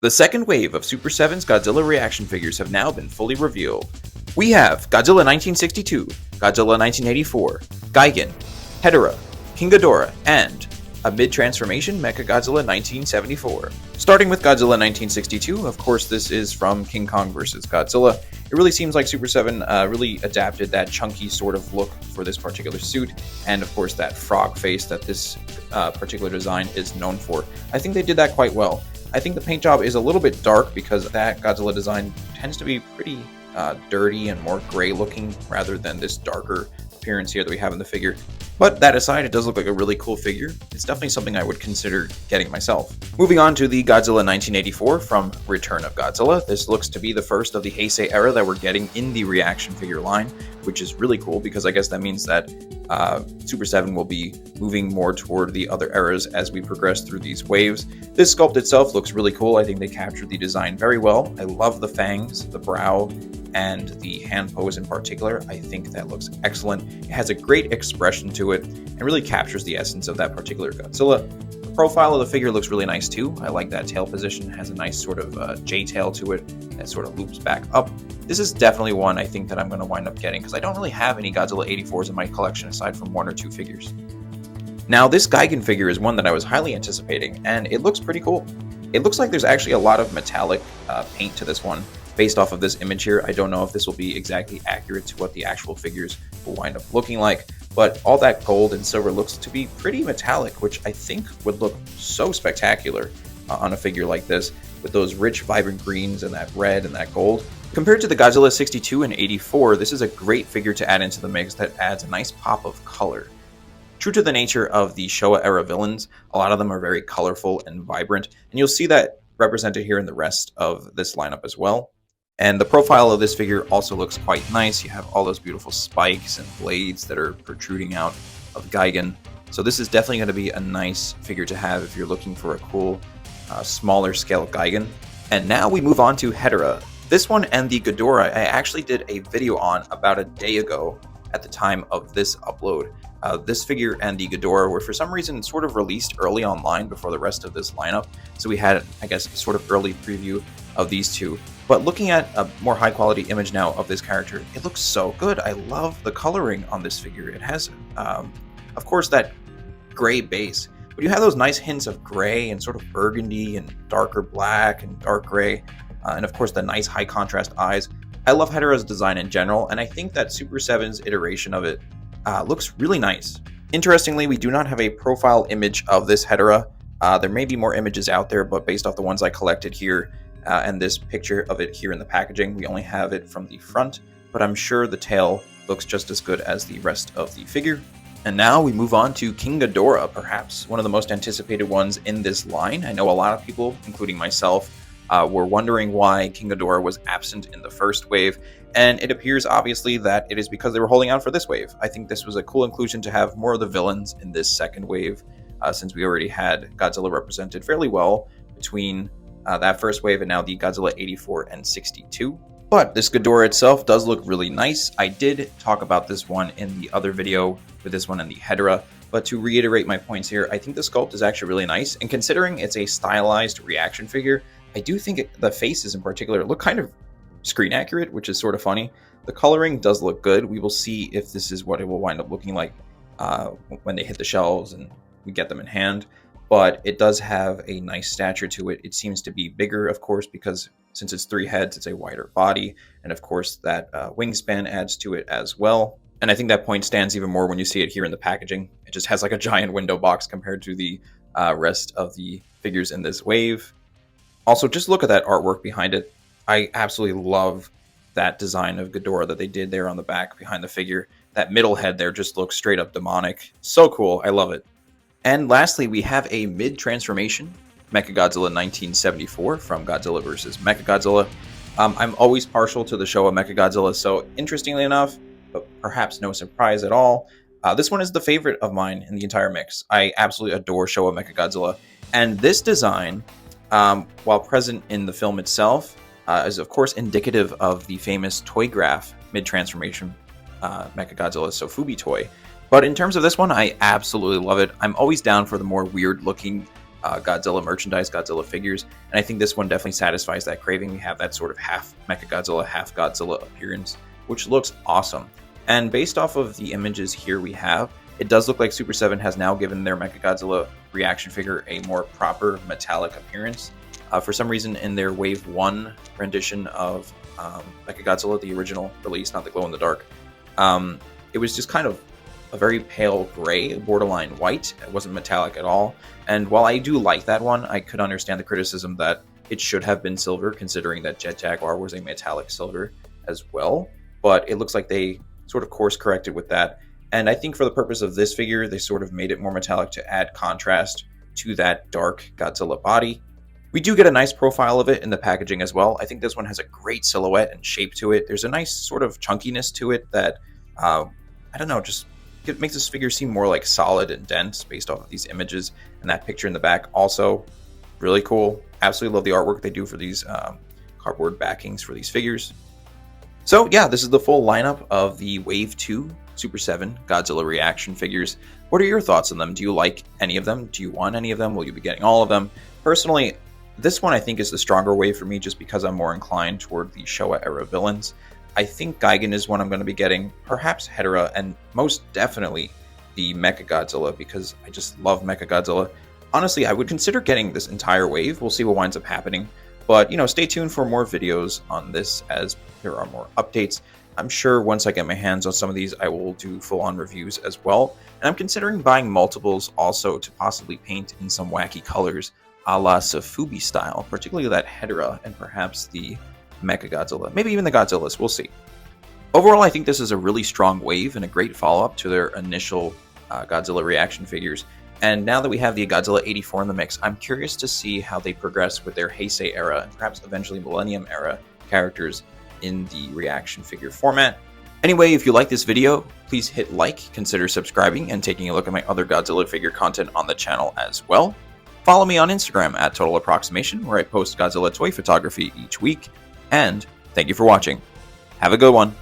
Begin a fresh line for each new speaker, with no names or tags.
The second wave of Super 7's Godzilla reaction figures have now been fully revealed. We have Godzilla 1962, Godzilla 1984, Gigan, Hedorah, King Ghidorah, and a mid-transformation Mechagodzilla 1974. Starting with Godzilla 1962, of course this is from King Kong vs. Godzilla. It really seems like Super 7 really adapted that chunky sort of look for this particular suit, and of course that frog face that this particular design is known for. I think they did that quite well. I think the paint job is a little bit dark because that Godzilla design tends to be pretty dirty and more gray looking rather than this darker appearance here that we have in the figure. But that aside, it does look like a really cool figure. It's definitely something I would consider getting myself. Moving on to the Godzilla 1984 from Return of Godzilla. This looks to be the first of the Heisei era that we're getting in the reaction figure line, which is really cool because I guess that means that Super 7 will be moving more toward the other eras as we progress through these waves. This sculpt itself looks really cool. I think they captured the design very well. I love the fangs, the brow, and the hand pose in particular. I think that looks excellent. It has a great expression to it and really captures the essence of that particular Godzilla. The profile of the figure looks really nice too. I like that tail position. It has a nice sort of J-tail to it that sort of loops back up. This is definitely one I think that I'm going to wind up getting because I don't really have any Godzilla 84s in my collection aside from one or two figures. Now this Gigan figure is one that I was highly anticipating and it looks pretty cool. It looks like there's actually a lot of metallic paint to this one. Based off of this image here, I don't know if this will be exactly accurate to what the actual figures will wind up looking like, but all that gold and silver looks to be pretty metallic, which I think would look so spectacular on a figure like this, with those rich, vibrant greens and that red and that gold. Compared to the Godzilla 62 and 84, this is a great figure to add into the mix that adds a nice pop of color. True to the nature of the Showa-era villains, a lot of them are very colorful and vibrant, and you'll see that represented here in the rest of this lineup as well. And the profile of this figure also looks quite nice. You have all those beautiful spikes and blades that are protruding out of Gigan. So this is definitely going to be a nice figure to have if you're looking for a cool, smaller scale Gigan. And now we move on to Hedorah. This one and the Ghidorah I actually did a video on about a day ago at the time of this upload. This figure and the Ghidorah were for some reason sort of released early online before the rest of this lineup. So we had, I guess, sort of early preview of these two. But looking at a more high quality image now of this character, it looks so good. I love the coloring on this figure. It has, of course, that gray base, but you have those nice hints of gray and sort of burgundy and darker black and dark gray, and of course the nice high contrast eyes. I love Hedorah's design in general, and I think that Super 7's iteration of it looks really nice. Interestingly, we do not have a profile image of this Hedorah. There may be more images out there, but based off the ones I collected here, and this picture of it here in the packaging, we only have it from the front, but I'm sure the tail looks just as good as the rest of the figure. And now we move on to King Ghidorah, perhaps one of the most anticipated ones in this line. I know a lot of people, including myself, were wondering why King Ghidorah was absent in the first wave, and it appears obviously that it is because they were holding out for this wave. I think this was a cool inclusion to have more of the villains in this second wave, since we already had Godzilla represented fairly well between that first wave and now the Godzilla 84 and 62. But this Ghidorah itself does look really nice. I did talk about this one in the other video with this one and the Hedorah, but to reiterate my points here, I think the sculpt is actually really nice, and considering it's a stylized reaction figure, I do think the faces in particular look kind of screen accurate, which is sort of funny. The coloring does look good. We will see if this is what it will wind up looking like when they hit the shelves and we get them in hand. But it does have a nice stature to it. It seems to be bigger, of course, because since it's three heads, it's a wider body. And of course, that wingspan adds to it as well. And I think that point stands even more when you see it here in the packaging. It just has like a giant window box compared to the rest of the figures in this wave. Also, just look at that artwork behind it. I absolutely love that design of Ghidorah that they did there on the back behind the figure. That middle head there just looks straight up demonic. So cool. I love it. And lastly, we have a mid-transformation Mechagodzilla 1974 from Godzilla vs. Mechagodzilla. I'm always partial to the Showa Mechagodzilla, so interestingly enough, but perhaps no surprise at all, this one is the favorite of mine in the entire mix. I absolutely adore Showa Mechagodzilla. And this design, while present in the film itself, is of course indicative of the famous Toy Graph mid-transformation Mechagodzilla Sofubi toy. But in terms of this one, I absolutely love it. I'm always down for the more weird looking Godzilla merchandise, Godzilla figures, and I think this one definitely satisfies that craving. We have that sort of half Mechagodzilla, half Godzilla appearance, which looks awesome. And based off of the images here we have, it does look like Super 7 has now given their Mechagodzilla reaction figure a more proper metallic appearance. For some reason, in their Wave 1 rendition of Mechagodzilla, the original release, not the glow-in-the-dark, it was just kind of a very pale gray, borderline white. It wasn't metallic at all. And while I do like that one, I could understand the criticism that it should have been silver, considering that Jet Jaguar was a metallic silver as well. But it looks like they sort of course corrected with that. And I think for the purpose of this figure, they sort of made it more metallic to add contrast to that dark Godzilla body. We do get a nice profile of it in the packaging as well. I think this one has a great silhouette and shape to it. There's a nice sort of chunkiness to it that, I don't know, just it makes this figure seem more like solid and dense based off of these images. And that picture in the back also really cool. Absolutely love the artwork they do for these cardboard backings for these figures. So yeah, this is the full lineup of the Wave 2 Super 7 Godzilla reaction figures. What are your thoughts on them? Do you like any of them? Do you want any of them? Will you be getting all of them? Personally, this one I think is the stronger wave for me just because I'm more inclined toward the Showa era villains. I think Gigan is one I'm going to be getting, perhaps Hedorah, and most definitely the Mechagodzilla because I just love Mechagodzilla. Honestly, I would consider getting this entire wave. We'll see what winds up happening. But, stay tuned for more videos on this as there are more updates. I'm sure once I get my hands on some of these, I will do full-on reviews as well. And I'm considering buying multiples also to possibly paint in some wacky colors a la Sofubi style, particularly that Hedorah and perhaps the Mechagodzilla. Maybe even the Godzillas, we'll see. Overall, I think this is a really strong wave and a great follow-up to their initial Godzilla reaction figures. And now that we have the Godzilla 84 in the mix, I'm curious to see how they progress with their Heisei era and perhaps eventually Millennium era characters in the reaction figure format. Anyway, if you like this video, please hit like, consider subscribing, and taking a look at my other Godzilla figure content on the channel as well. Follow me on Instagram at Total Approximation, where I post Godzilla toy photography each week. And thank you for watching. Have a good one.